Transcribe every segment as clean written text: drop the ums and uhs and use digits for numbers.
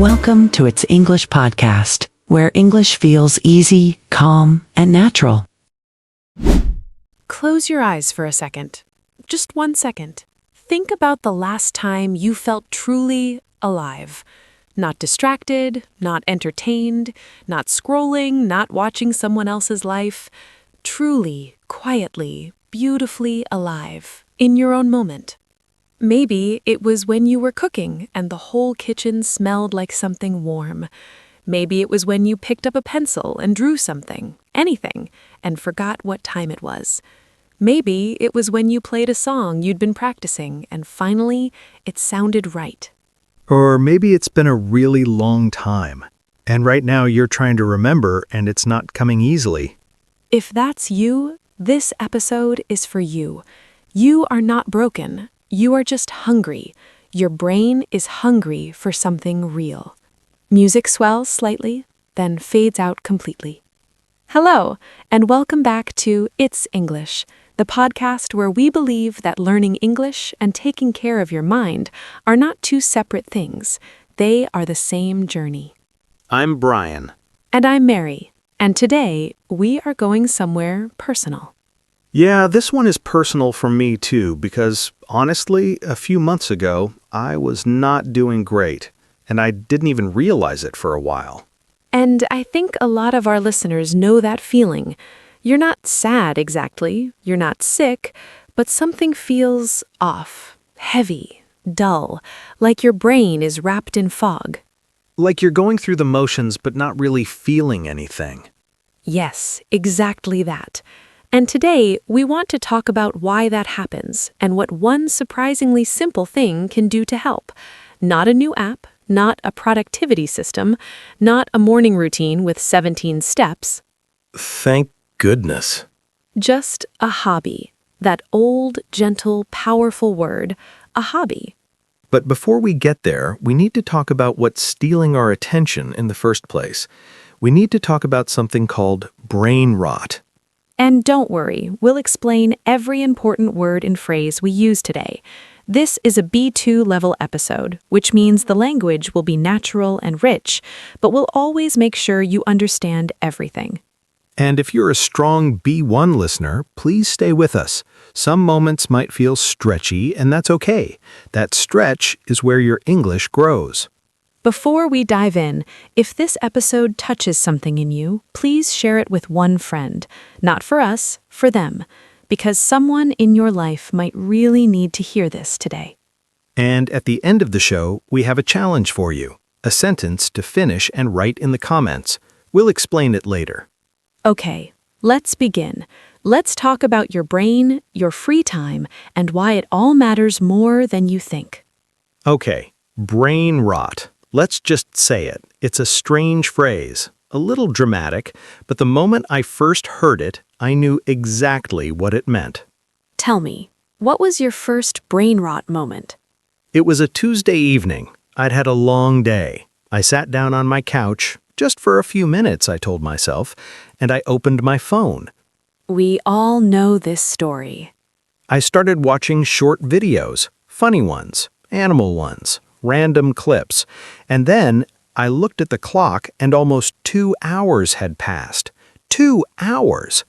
Welcome to It's English Podcast, where English feels easy, calm, and natural. Close your eyes for a second. Just 1 second. Think about the last time you felt truly alive. Not distracted, not entertained, not scrolling, not watching someone else's life. Truly, quietly, beautifully alive, in your own moment. Maybe it was when you were cooking and the whole kitchen smelled like something warm. Maybe it was when you picked up a pencil and drew something, anything, and forgot what time it was. Maybe it was when you played a song you'd been practicing and finally it sounded right. Or maybe it's been a really long time, and right now you're trying to remember and it's not coming easily. If that's you, this episode is for you. You are not broken. You are just hungry. Your brain is hungry for something real. Music swells slightly, then fades out completely. Hello, and welcome back to It's English, the podcast where we believe that learning English and taking care of your mind are not two separate things. They are the same journey. I'm Brian. And I'm Mary, and today we are going somewhere personal. Yeah, this one is personal for me too, because honestly, a few months ago, I was not doing great, and I didn't even realize it for a while. And I think a lot of our listeners know that feeling. You're not sad exactly, you're not sick, but something feels off, heavy, dull, like your brain is wrapped in fog. Like you're going through the motions but not really feeling anything. Yes, exactly that. And today, we want to talk about why that happens and what one surprisingly simple thing can do to help. Not a new app, not a productivity system, not a morning routine with 17 steps. Thank goodness. Just a hobby. That old, gentle, powerful word, a hobby. But before we get there, we need to talk about what's stealing our attention in the first place. We need to talk about something called brain rot. And don't worry, we'll explain every important word and phrase we use today. This is a B2 level episode, which means the language will be natural and rich, but we'll always make sure you understand everything. And if you're a strong B1 listener, please stay with us. Some moments might feel stretchy, and that's okay. That stretch is where your English grows. Before we dive in, if this episode touches something in you, please share it with one friend. Not for us, for them. Because someone in your life might really need to hear this today. And at the end of the show, we have a challenge for you. A sentence to finish and write in the comments. We'll explain it later. Okay, let's begin. Let's talk about your brain, your free time, and why it all matters more than you think. Okay, brain rot. Let's just say it. It's a strange phrase, a little dramatic, but the moment I first heard it, I knew exactly what it meant. Tell me, what was your first brain rot moment? It was a Tuesday evening. I'd had a long day. I sat down on my couch, just for a few minutes, I told myself, and I opened my phone. We all know this story. I started watching short videos, funny ones, animal ones, random clips, and then I looked at the clock and almost 2 hours had passed. 2 hours!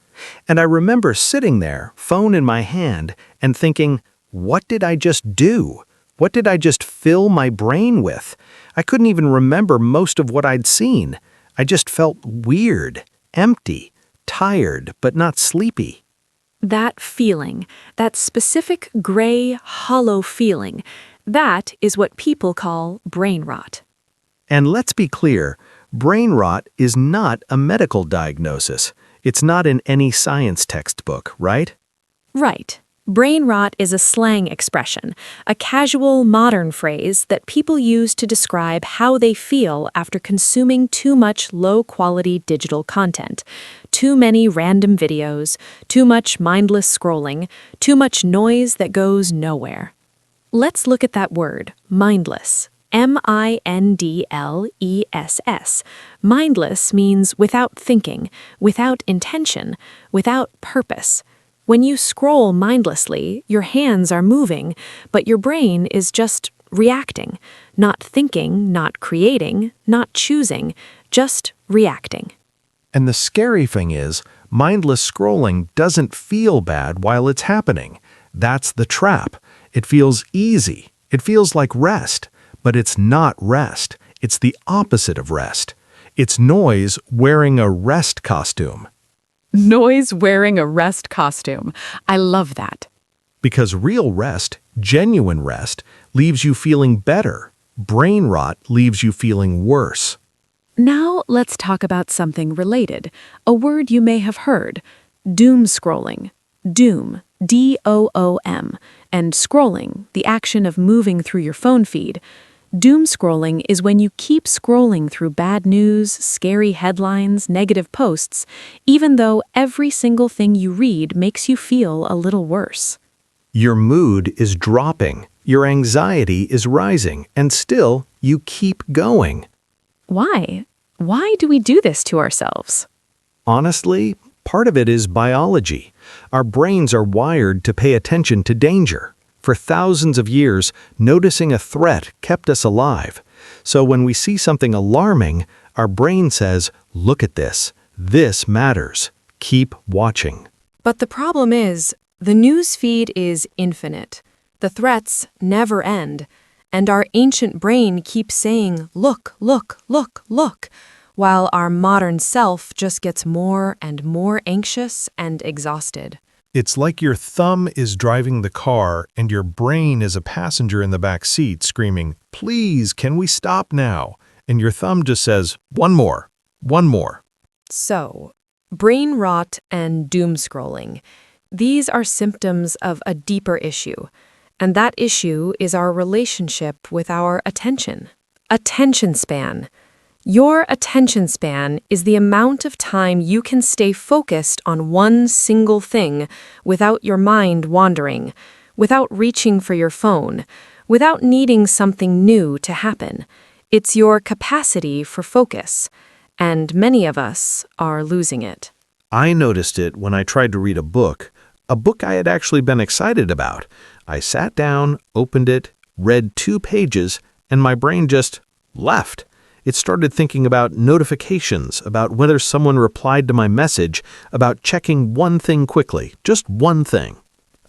And I remember sitting there, phone in my hand, and thinking, what did I just do? What did I just fill my brain with? I couldn't even remember most of what I'd seen. I just felt weird, empty, tired, but not sleepy. That feeling, that specific gray, hollow feeling, that is what people call brain rot. And let's be clear, brain rot is not a medical diagnosis. It's not in any science textbook, right? Right. Brain rot is a slang expression, a casual, modern phrase that people use to describe how they feel after consuming too much low-quality digital content. Too many random videos, too much mindless scrolling, too much noise that goes nowhere. Let's look at that word, mindless. mindless. Mindless means without thinking, without intention, without purpose. When you scroll mindlessly, your hands are moving, but your brain is just reacting. not thinking, not creating, not choosing, just reacting. And the scary thing is, mindless scrolling doesn't feel bad while it's happening. That's the trap. It feels easy. It feels like rest. But it's not rest. It's the opposite of rest. It's noise wearing a rest costume. Noise wearing a rest costume. I love that. Because real rest, genuine rest, leaves you feeling better. Brain rot leaves you feeling worse. Now let's talk about something related, a word you may have heard, doom scrolling. Doom, D-O-O-M, and scrolling, the action of moving through your phone feed. Doom scrolling is when you keep scrolling through bad news, scary headlines, negative posts, even though every single thing you read makes you feel a little worse. Your mood is dropping, your anxiety is rising, and still you keep going. Why? Why do we do this to ourselves? Honestly, part of it is biology. Our brains are wired to pay attention to danger. For thousands of years, noticing a threat kept us alive. So when we see something alarming, our brain says, "Look at this. This matters. Keep watching." But the problem is, the news feed is infinite. The threats never end. And our ancient brain keeps saying, "Look, look, look, look," while our modern self just gets more and more anxious and exhausted. It's like your thumb is driving the car and your brain is a passenger in the back seat screaming, "Please, can we stop now?" And your thumb just says, "One more, one more." So, brain rot and doom scrolling. These are symptoms of a deeper issue. And that issue is our relationship with our attention. Attention span. Your attention span is the amount of time you can stay focused on one single thing without your mind wandering, without reaching for your phone, without needing something new to happen. It's your capacity for focus, and many of us are losing it. I noticed it when I tried to read a book I had actually been excited about. I sat down, opened it, read 2 pages, and my brain just left. It started thinking about notifications, about whether someone replied to my message, about checking one thing quickly, just one thing.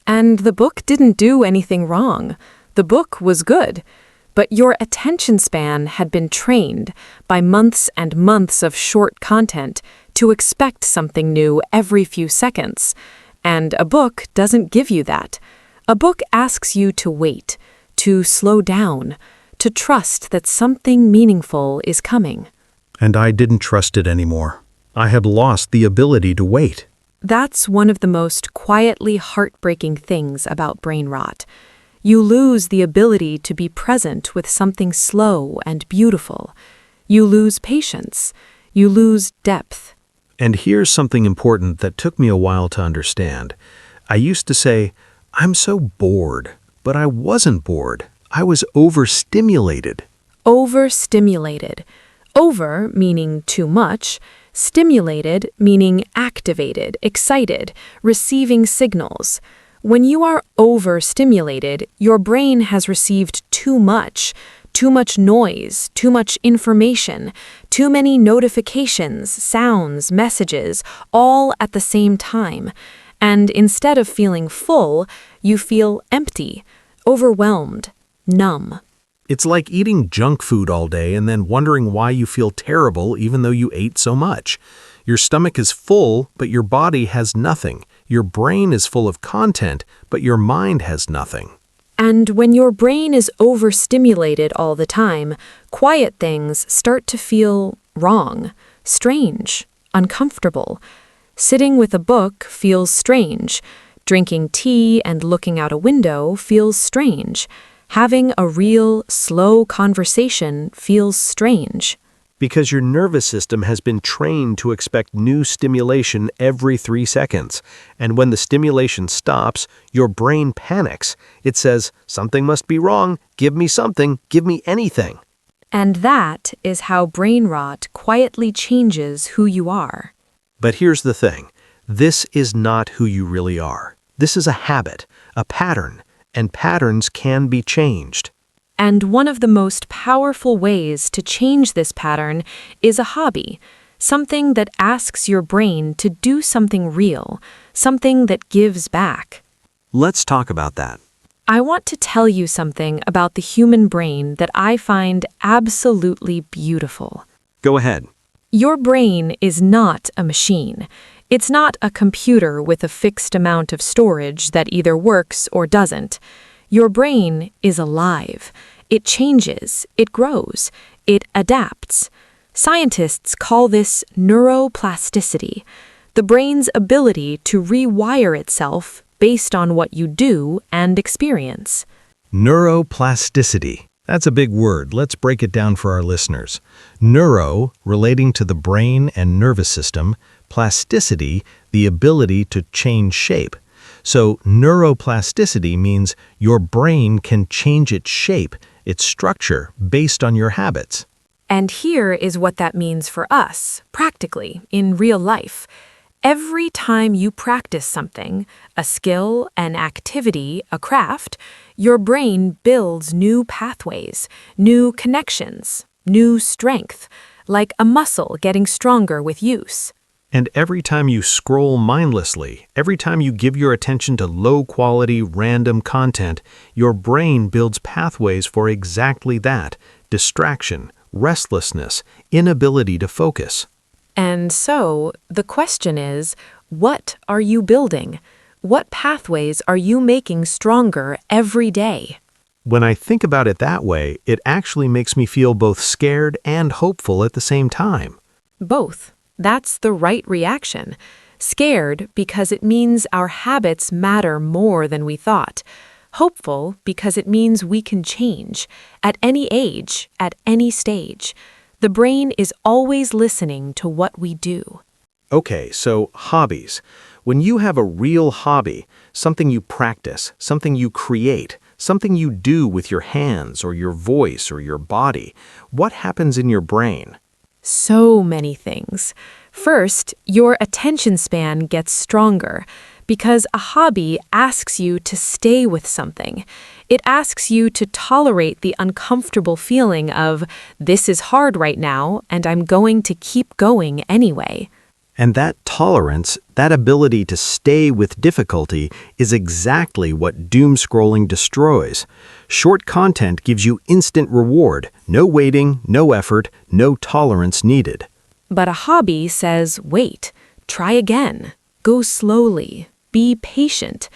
And the book didn't do anything wrong. The book was good. But your attention span had been trained by months and months of short content to expect something new every few seconds. And a book doesn't give you that. A book asks you to wait, to slow down, to trust that something meaningful is coming. And I didn't trust it anymore. I had lost the ability to wait. That's one of the most quietly heartbreaking things about brain rot. You lose the ability to be present with something slow and beautiful. You lose patience. You lose depth. And here's something important that took me a while to understand. I used to say, "I'm so bored," but I wasn't bored. I was overstimulated. Overstimulated. Over meaning too much, stimulated meaning activated, excited, receiving signals. When you are overstimulated, your brain has received too much noise, too much information, too many notifications, sounds, messages, all at the same time. And instead of feeling full, you feel empty, overwhelmed, numb. It's like eating junk food all day and then wondering why you feel terrible even though you ate so much. Your stomach is full, but your body has nothing. Your brain is full of content, but your mind has nothing. And when your brain is overstimulated all the time, quiet things start to feel wrong, strange, uncomfortable. Sitting with a book feels strange. Drinking tea and looking out a window feels strange. Having a real, slow conversation feels strange. Because your nervous system has been trained to expect new stimulation every 3 seconds. And when the stimulation stops, your brain panics. It says, "Something must be wrong. Give me something. Give me anything." And that is how brain rot quietly changes who you are. But here's the thing. This is not who you really are. This is a habit, a pattern, and patterns can be changed. And one of the most powerful ways to change this pattern is a hobby, something that asks your brain to do something real, something that gives back. Let's talk about that. I want to tell you something about the human brain that I find absolutely beautiful. Go ahead. Your brain is not a machine. It's not a computer with a fixed amount of storage that either works or doesn't. Your brain is alive. It changes, it grows, it adapts. Scientists call this neuroplasticity, the brain's ability to rewire itself based on what you do and experience. Neuroplasticity. That's a big word. Let's break it down for our listeners. Neuro, relating to the brain and nervous system. Plasticity, the ability to change shape. So neuroplasticity means your brain can change its shape, its structure, based on your habits. And here is what that means for us, practically, in real life. Every time you practice something, a skill, an activity, a craft, your brain builds new pathways, new connections, new strength, like a muscle getting stronger with use. And every time you scroll mindlessly, every time you give your attention to low-quality, random content, your brain builds pathways for exactly that: distraction, restlessness, inability to focus. And so, the question is, what are you building? What pathways are you making stronger every day? When I think about it that way, it actually makes me feel both scared and hopeful at the same time. Both. That's the right reaction. Scared because it means our habits matter more than we thought. Hopeful because it means we can change, at any age, at any stage. The brain is always listening to what we do. Okay, so hobbies. When you have a real hobby, something you practice, something you create, something you do with your hands or your voice or your body, what happens in your brain? So many things. First, your attention span gets stronger because a hobby asks you to stay with something. It asks you to tolerate the uncomfortable feeling of, this is hard right now, and I'm going to keep going anyway. And that tolerance, that ability to stay with difficulty, is exactly what doom scrolling destroys. Short content gives you instant reward, no waiting, no effort, no tolerance needed. But a hobby says, wait, try again, go slowly, be patient,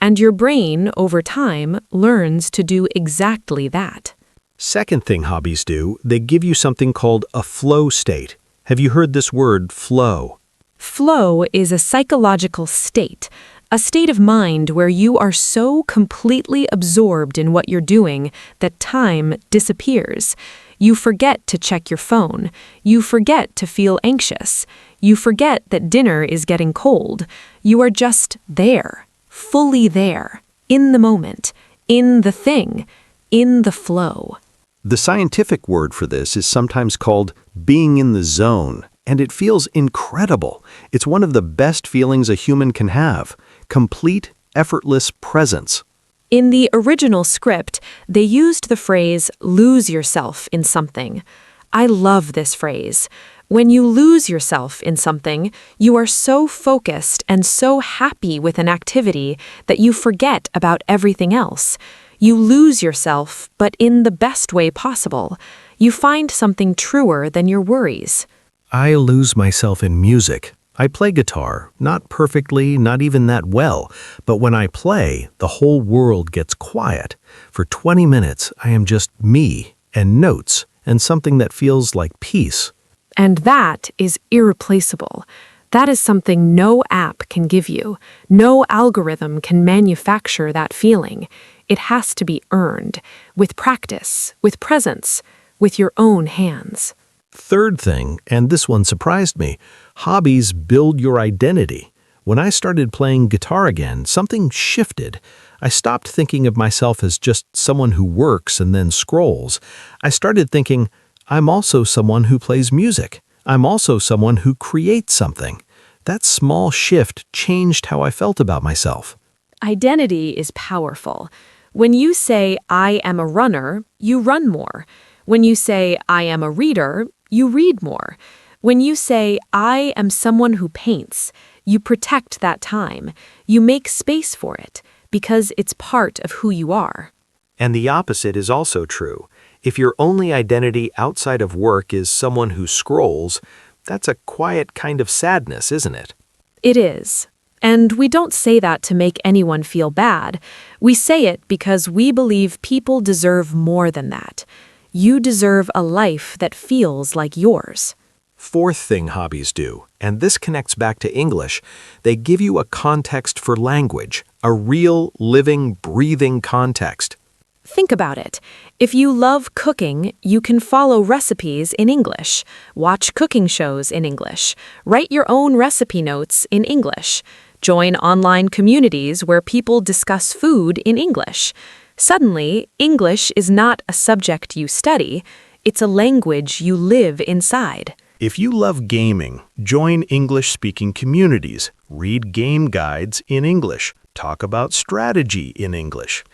and your brain, over time, learns to do exactly that. Second thing hobbies do, they give you something called a flow state. Have you heard this word, flow? Flow is a psychological state, a state of mind where you are so completely absorbed in what you're doing that time disappears. You forget to check your phone. You forget to feel anxious. You forget that dinner is getting cold. You are just there, fully there, in the moment, in the thing, in the flow. The scientific word for this is sometimes called being in the zone, and it feels incredible. It's one of the best feelings a human can have: complete, effortless presence. In the original script, they used the phrase, lose yourself in something. I love this phrase. When you lose yourself in something, you are so focused and so happy with an activity that you forget about everything else. You lose yourself, but in the best way possible. You find something truer than your worries. I lose myself in music. I play guitar, not perfectly, not even that well, but when I play, the whole world gets quiet. For 20 minutes, I am just me and notes and something that feels like peace. And that is irreplaceable. That is something no app can give you. No algorithm can manufacture that feeling. It has to be earned, with practice, with presence, with your own hands. Third thing, and this one surprised me, hobbies build your identity. When I started playing guitar again, something shifted. I stopped thinking of myself as just someone who works and then scrolls. I started thinking, I'm also someone who plays music. I'm also someone who creates something. That small shift changed how I felt about myself. Identity is powerful. When you say, I am a runner, you run more. When you say, I am a reader, you read more. When you say, I am someone who paints, you protect that time. You make space for it, because it's part of who you are. And the opposite is also true. If your only identity outside of work is someone who scrolls, that's a quiet kind of sadness, isn't it? It is. And we don't say that to make anyone feel bad. We say it because we believe people deserve more than that. You deserve a life that feels like yours. Fourth thing hobbies do, and this connects back to English, they give you a context for language, a real, living, breathing context. Think about it. If you love cooking, you can follow recipes in English, watch cooking shows in English, write your own recipe notes in English, join online communities where people discuss food in English. Suddenly, English is not a subject you study, it's a language you live inside. If you love gaming, join English-speaking communities, read game guides in English, talk about strategy in English.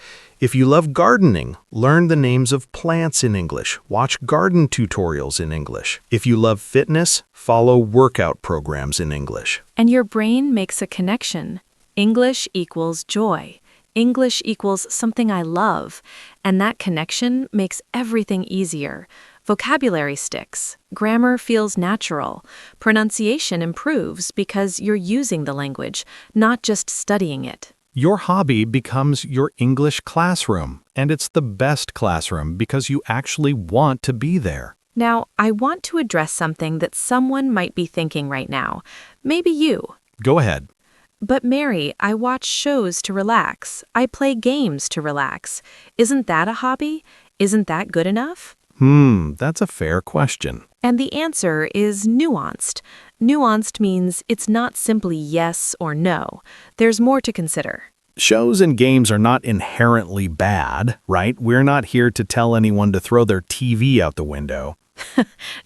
If you love gardening, learn the names of plants in English, watch garden tutorials in English. If you love fitness, follow workout programs in English. And your brain makes a connection. English equals joy. English equals something I love. And that connection makes everything easier. Vocabulary sticks. Grammar feels natural. Pronunciation improves because you're using the language, not just studying it. Your hobby becomes your English classroom, and it's the best classroom because you actually want to be there. Now, I want to address something that someone might be thinking right now. Maybe you. Go ahead. But Mary, I watch shows to relax. I play games to relax. Isn't that a hobby? Isn't that good enough? That's a fair question. And the answer is nuanced. Nuanced means it's not simply yes or no. There's more to consider. Shows and games are not inherently bad, right? We're not here to tell anyone to throw their TV out the window.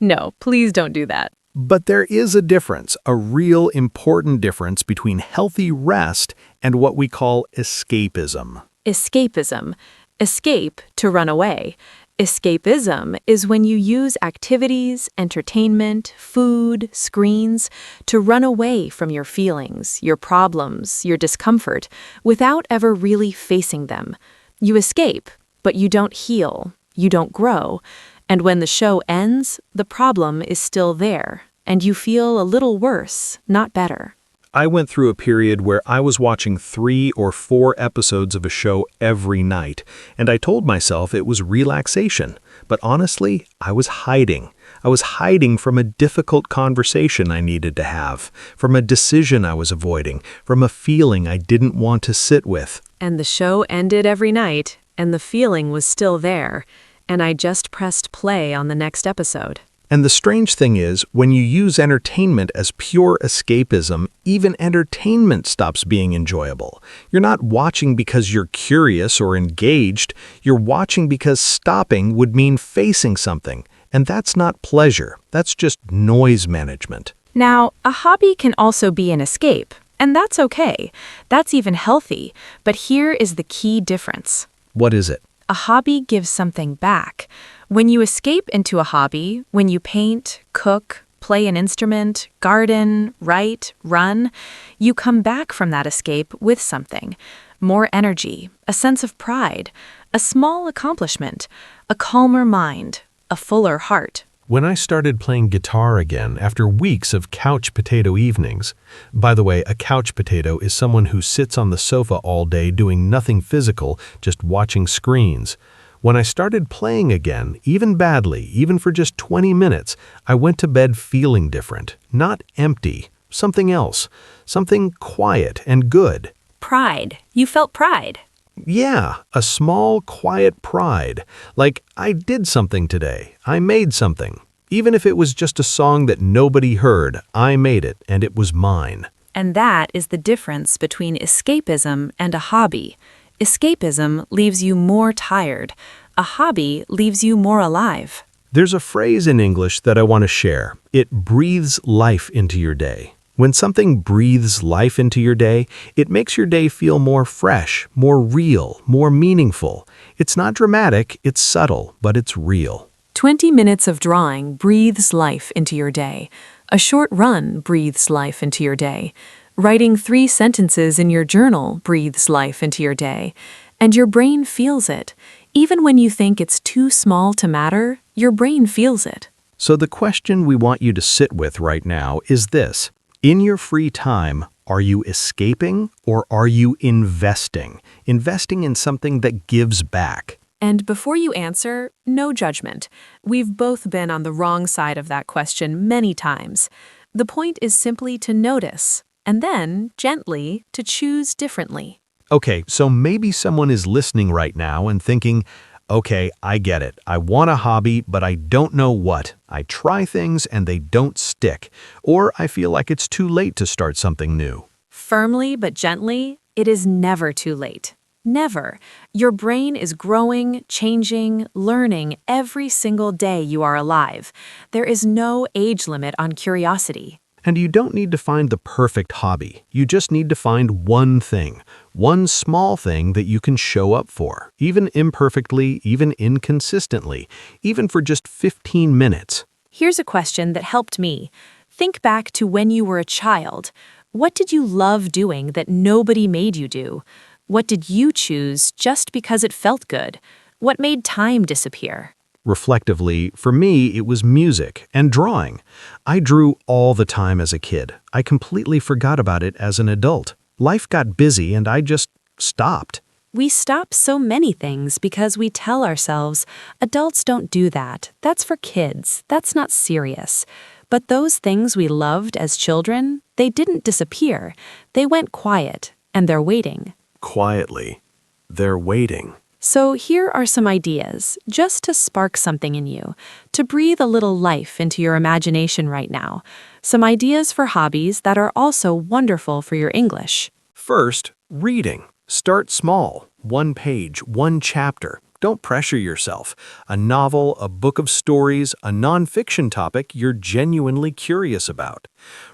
No, please don't do that. But there is a difference, a real important difference between healthy rest and what we call escapism. Escapism. Escape, to run away. Escapism is when you use activities, entertainment, food, screens to run away from your feelings, your problems, your discomfort, without ever really facing them. You escape, but you don't heal, you don't grow, and when the show ends, the problem is still there, and you feel a little worse, not better. I went through a period where I was watching 3 or 4 episodes of a show every night, and I told myself it was relaxation. But honestly, I was hiding. I was hiding from a difficult conversation I needed to have, from a decision I was avoiding, from a feeling I didn't want to sit with. And the show ended every night, and the feeling was still there, and I just pressed play on the next episode. And the strange thing is, when you use entertainment as pure escapism, even entertainment stops being enjoyable. You're not watching because you're curious or engaged. You're watching because stopping would mean facing something. And that's not pleasure. That's just noise management. Now, a hobby can also be an escape, and that's okay. That's even healthy. But here is the key difference. What is it? A hobby gives something back. When you escape into a hobby, when you paint, cook, play an instrument, garden, write, run, you come back from that escape with something. More energy, a sense of pride, a small accomplishment, a calmer mind, a fuller heart. When I started playing guitar again after weeks of couch potato evenings, by the way, a couch potato is someone who sits on the sofa all day doing nothing physical, just watching screens. When I started playing again, even badly, even for just 20 minutes, I went to bed feeling different, not empty, something else, something quiet and good. Pride. You felt pride. Yeah, a small, quiet pride. Like, I did something today. I made something. Even if it was just a song that nobody heard, I made it, and it was mine. And that is the difference between escapism and a hobby. Escapism leaves you more tired. A hobby leaves you more alive. There's a phrase in English that I want to share. It breathes life into your day. When something breathes life into your day, it makes your day feel more fresh, more real, more meaningful. It's not dramatic, it's subtle, but it's real. 20 minutes of drawing breathes life into your day. A short run breathes life into your day. Writing 3 sentences in your journal breathes life into your day. And your brain feels it. Even when you think it's too small to matter, your brain feels it. So the question we want you to sit with right now is this. In your free time, are you escaping or are you investing? Investing in something that gives back. And before you answer, no judgment. We've both been on the wrong side of that question many times. The point is simply to notice, and then, gently, to choose differently. Okay, so maybe someone is listening right now and thinking, okay, I get it. I want a hobby, but I don't know what. I try things and they don't stick. Or I feel like it's too late to start something new. Firmly but gently, it is never too late. Never. Your brain is growing, changing, learning every single day you are alive. There is no age limit on curiosity. And you don't need to find the perfect hobby. You just need to find one thing, one small thing that you can show up for, even imperfectly, even inconsistently, even for just 15 minutes. Here's a question that helped me. Think back to when you were a child. What did you love doing that nobody made you do? What did you choose just because it felt good? What made time disappear? Reflectively, for me, it was music and drawing. I drew all the time as a kid. I completely forgot about it as an adult. Life got busy and I just stopped. We stop so many things because we tell ourselves, adults don't do that. That's for kids. That's not serious. But those things we loved as children, they didn't disappear. They went quiet, and they're waiting. Quietly, they're waiting. So here are some ideas, just to spark something in you, to breathe a little life into your imagination right now. Some ideas for hobbies that are also wonderful for your English. First, reading. Start small. 1 page, 1 chapter. Don't pressure yourself. A novel, a book of stories, a nonfiction topic you're genuinely curious about.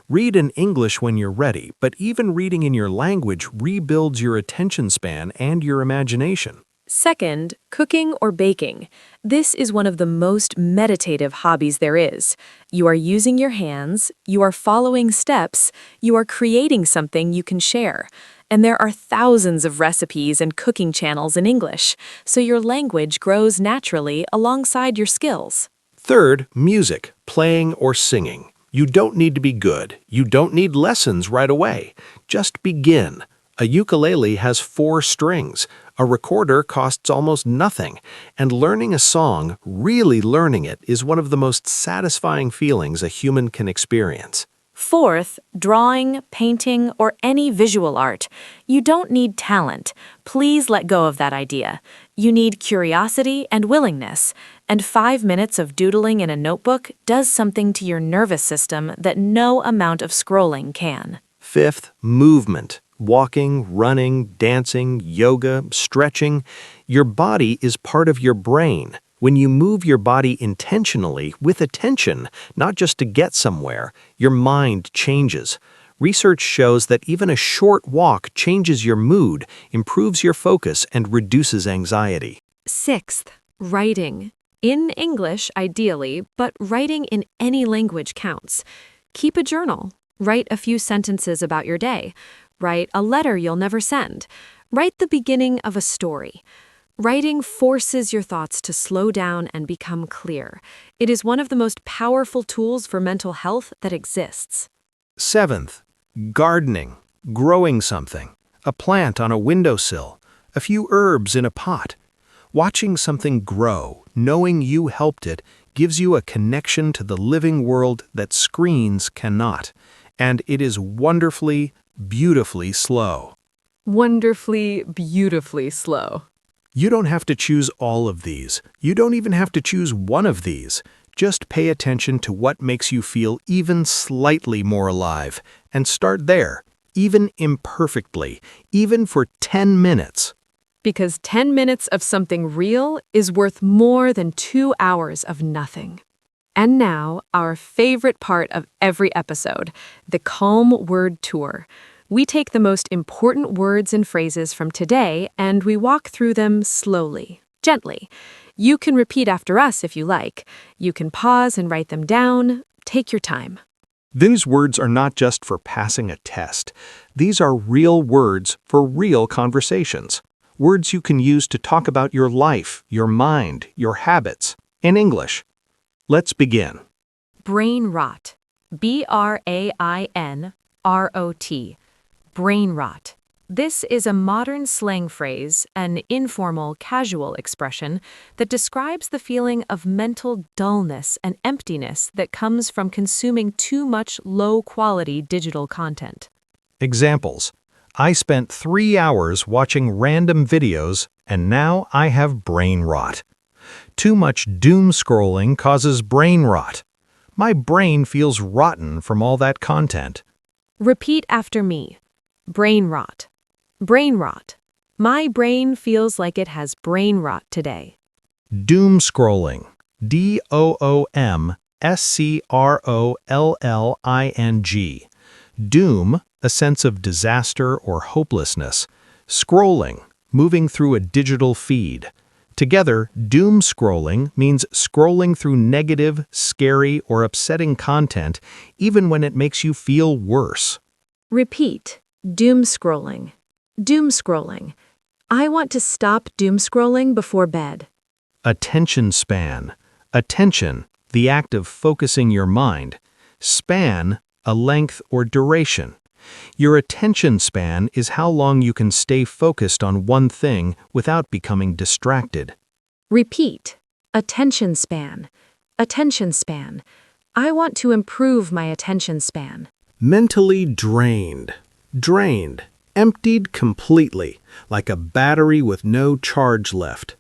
Read in English when you're ready, but even reading in your language rebuilds your attention span and your imagination. Second, cooking or baking. This is one of the most meditative hobbies there is. You are using your hands, you are following steps, you are creating something you can share. And there are thousands of recipes and cooking channels in English, so your language grows naturally alongside your skills. Third, music, playing or singing. You don't need to be good. You don't need lessons right away. Just begin. A ukulele has 4 strings. A recorder costs almost nothing. And learning a song, really learning it, is one of the most satisfying feelings a human can experience. Fourth, drawing, painting, or any visual art. You don't need talent. Please let go of that idea. You need curiosity and willingness. And 5 minutes of doodling in a notebook does something to your nervous system that no amount of scrolling can. Fifth, movement. Walking, running, dancing, yoga, stretching. Your body is part of your brain. When you move your body intentionally, with attention, not just to get somewhere, your mind changes. Research shows that even a short walk changes your mood, improves your focus, and reduces anxiety. Sixth, writing. In English, ideally, but writing in any language counts. Keep a journal. Write a few sentences about your day. Write a letter you'll never send. Write the beginning of a story. Writing forces your thoughts to slow down and become clear. It is one of the most powerful tools for mental health that exists. Seventh, gardening, growing something. A plant on a windowsill, a few herbs in a pot. Watching something grow, knowing you helped it, gives you a connection to the living world that screens cannot. And it is wonderfully, beautifully slow. Wonderfully, beautifully slow. You don't have to choose all of these. You don't even have to choose one of these. Just pay attention to what makes you feel even slightly more alive, and start there, even imperfectly, even for 10 minutes. Because 10 minutes of something real is worth more than 2 hours of nothing. And now, our favorite part of every episode, the Calm Word Tour. We take the most important words and phrases from today and we walk through them slowly, gently. You can repeat after us if you like. You can pause and write them down. Take your time. These words are not just for passing a test. These are real words for real conversations. Words you can use to talk about your life, your mind, your habits, in English. Let's begin. Brain rot. B-R-A-I-N-R-O-T. Brain rot. This is a modern slang phrase, an informal, casual expression that describes the feeling of mental dullness and emptiness that comes from consuming too much low-quality digital content. Examples. I spent 3 hours watching random videos and now I have brain rot. Too much doom scrolling causes brain rot. My brain feels rotten from all that content. Repeat after me. Brain rot. Brain rot. My brain feels like it has brain rot today. Doom scrolling. D-O-O-M-S-C-R-O-L-L-I-N-G. Doom, a sense of disaster or hopelessness. Scrolling, moving through a digital feed. Together, doom scrolling means scrolling through negative, scary, or upsetting content, even when it makes you feel worse. Repeat. Doom scrolling. Doom scrolling. I want to stop doom scrolling before bed. Attention span. Attention, the act of focusing your mind. Span, a length or duration. Your attention span is how long you can stay focused on one thing without becoming distracted. Repeat. Attention span. Attention span. I want to improve my attention span. Mentally drained. Drained. Emptied completely, like a battery with no charge left.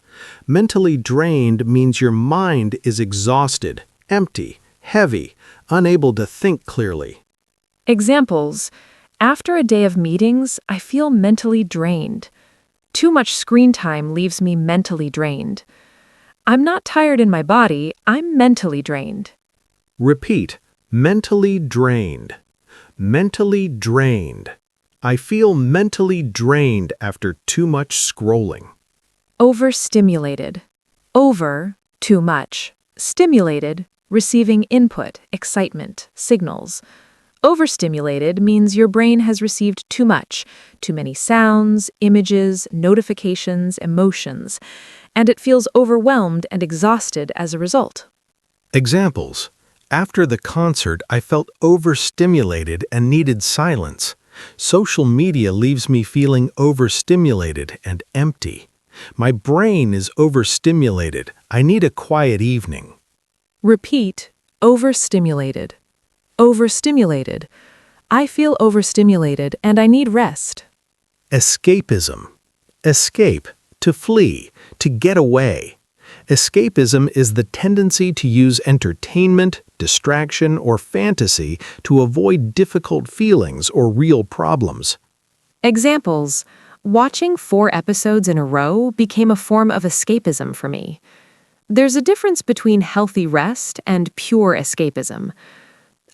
Mentally drained means your mind is exhausted, empty, heavy, unable to think clearly. Examples. After a day of meetings, I feel mentally drained. Too much screen time leaves me mentally drained. I'm not tired in my body, I'm mentally drained. Repeat. Mentally drained. Mentally drained. I feel mentally drained after too much scrolling. Overstimulated. Over, too much. Stimulated, receiving input, excitement, signals. Overstimulated means your brain has received too much, too many sounds, images, notifications, emotions, and it feels overwhelmed and exhausted as a result. Examples. After the concert, I felt overstimulated and needed silence. Social media leaves me feeling overstimulated and empty. My brain is overstimulated. I need a quiet evening. Repeat. Overstimulated. Overstimulated. I feel overstimulated and I need rest. Escapism. Escape, to flee, to get away. Escapism is the tendency to use entertainment, distraction, or fantasy to avoid difficult feelings or real problems. Examples. Watching 4 episodes in a row became a form of escapism for me. There's a difference between healthy rest and pure escapism.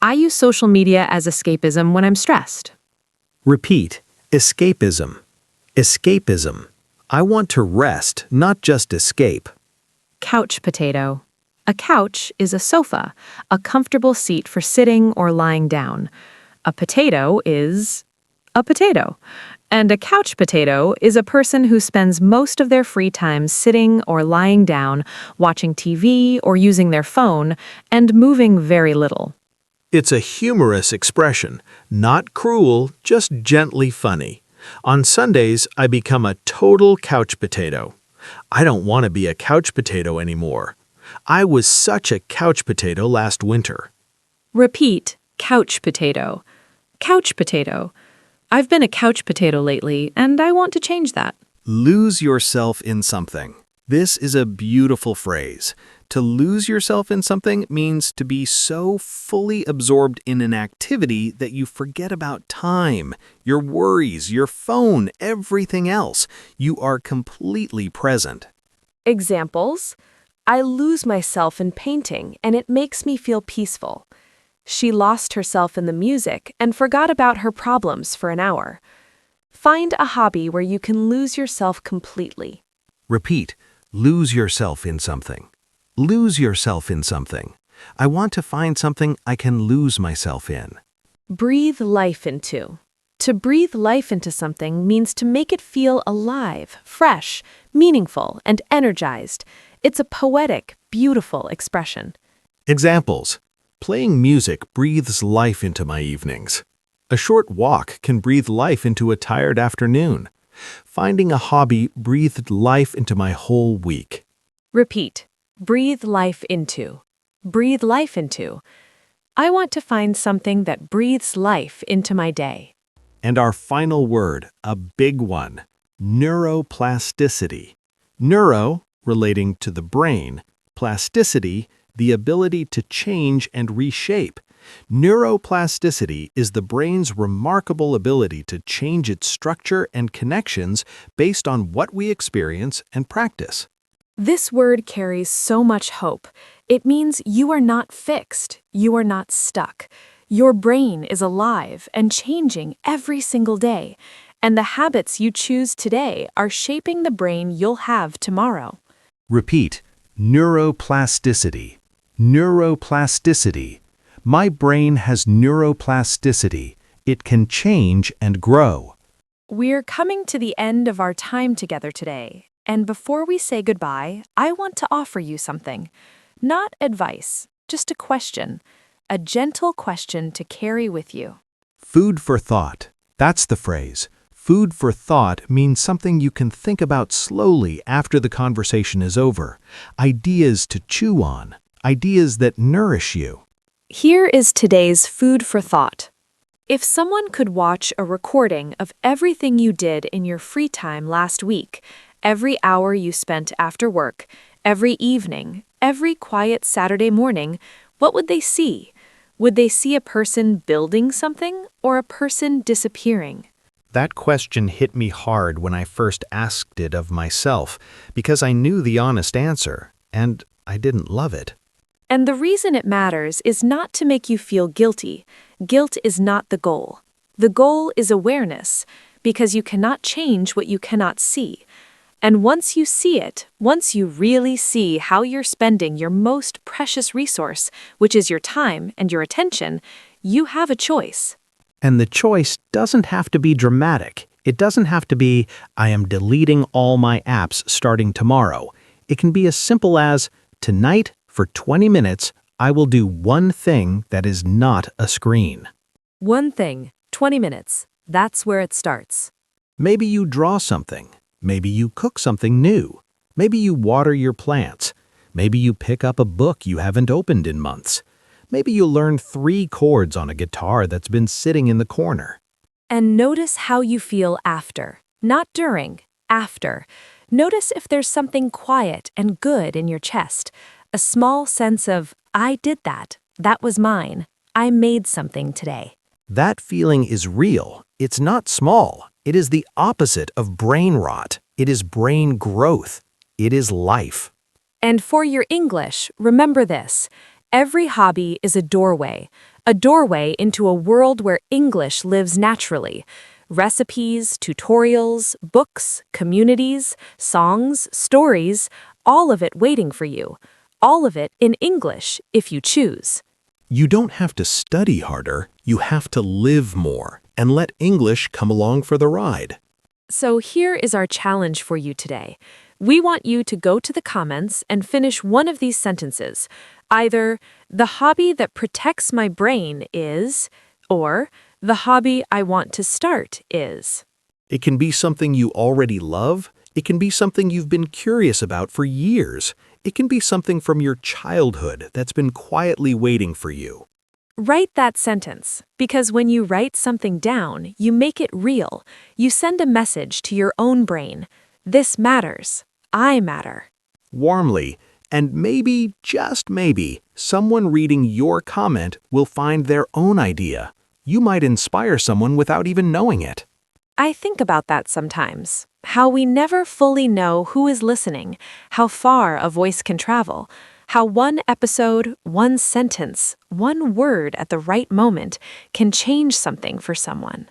I use social media as escapism when I'm stressed. Repeat. Escapism. Escapism. I want to rest, not just escape. Couch potato. A couch is a sofa, a comfortable seat for sitting or lying down. A potato is a potato. And a couch potato is a person who spends most of their free time sitting or lying down, watching TV or using their phone, and moving very little. It's a humorous expression, not cruel, just gently funny. On Sundays, I become a total couch potato. I don't want to be a couch potato anymore. I was such a couch potato last winter. Repeat. Couch potato. Couch potato. I've been a couch potato lately, and I want to change that. Lose yourself in something. This is a beautiful phrase. To lose yourself in something means to be so fully absorbed in an activity that you forget about time, your worries, your phone, everything else. You are completely present. Examples. I lose myself in painting and it makes me feel peaceful. She lost herself in the music and forgot about her problems for an hour. Find a hobby where you can lose yourself completely. Repeat, lose yourself in something. Lose yourself in something. I want to find something I can lose myself in. Breathe life into. To breathe life into something means to make it feel alive, fresh, meaningful, and energized. It's a poetic, beautiful expression. Examples. Playing music breathes life into my evenings. A short walk can breathe life into a tired afternoon. Finding a hobby breathed life into my whole week. Repeat. Breathe life into. Breathe life into. I want to find something that breathes life into my day. And our final word, a big one, neuroplasticity. Neuro, relating to the brain, plasticity, the ability to change and reshape. Neuroplasticity is the brain's remarkable ability to change its structure and connections based on what we experience and practice. This word carries so much hope. It means you are not fixed, you are not stuck. Your brain is alive and changing every single day, and the habits you choose today are shaping the brain you'll have tomorrow. Repeat, neuroplasticity. Neuroplasticity. My brain has neuroplasticity. It can change and grow. We're coming to the end of our time together today, and before we say goodbye, I want to offer you something. Not advice, just a question. A gentle question to carry with you. Food for thought. That's the phrase. Food for thought means something you can think about slowly after the conversation is over. Ideas to chew on. Ideas that nourish you. Here is today's food for thought. If someone could watch a recording of everything you did in your free time last week, every hour you spent after work, every evening, every quiet Saturday morning, what would they see? Would they see a person building something or a person disappearing? That question hit me hard when I first asked it of myself, because I knew the honest answer, and I didn't love it. And the reason it matters is not to make you feel guilty. Guilt is not the goal. The goal is awareness, because you cannot change what you cannot see. And once you see it, once you really see how you're spending your most precious resource, which is your time and your attention, you have a choice. And the choice doesn't have to be dramatic. It doesn't have to be, I am deleting all my apps starting tomorrow. It can be as simple as, tonight, for 20 minutes, I will do one thing that is not a screen. One thing, 20 minutes. That's where it starts. Maybe you draw something. Maybe you cook something new. Maybe you water your plants. Maybe you pick up a book you haven't opened in months. Maybe you learn 3 chords on a guitar that's been sitting in the corner. And notice how you feel after, not during, after. Notice if there's something quiet and good in your chest, a small sense of, I did that, that was mine, I made something today. That feeling is real. It's not small. It is the opposite of brain rot. It is brain growth. It is life. And for your English, remember this. Every hobby is a doorway into a world where English lives naturally. Recipes, tutorials, books, communities, songs, stories, all of it waiting for you. All of it in English, if you choose. You don't have to study harder. You have to live more and let English come along for the ride. So here is our challenge for you today. We want you to go to the comments and finish one of these sentences. Either, the hobby that protects my brain is, or, the hobby I want to start is. It can be something you already love. It can be something you've been curious about for years. It can be something from your childhood that's been quietly waiting for you. Write that sentence, because when you write something down, you make it real. You send a message to your own brain. This matters. I matter. Warmly, and maybe, just maybe, someone reading your comment will find their own idea. You might inspire someone without even knowing it. I think about that sometimes. How we never fully know who is listening, how far a voice can travel, how one episode, one sentence, one word at the right moment can change something for someone.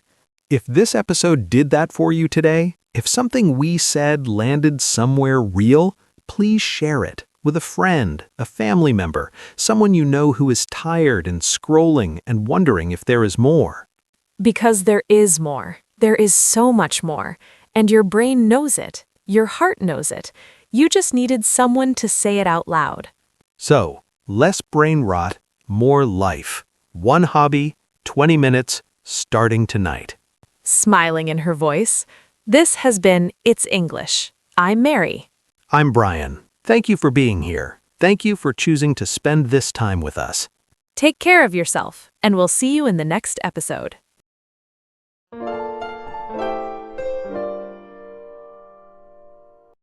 If this episode did that for you today, if something we said landed somewhere real, please share it with a friend, a family member, someone you know who is tired and scrolling and wondering if there is more. Because there is more. There is so much more. And your brain knows it. Your heart knows it. You just needed someone to say it out loud. So, less brain rot, more life. One hobby, 20 minutes, starting tonight. Smiling in her voice, this has been It's English. I'm Mary. I'm Brian. Thank you for being here. Thank you for choosing to spend this time with us. Take care of yourself, and we'll see you in the next episode.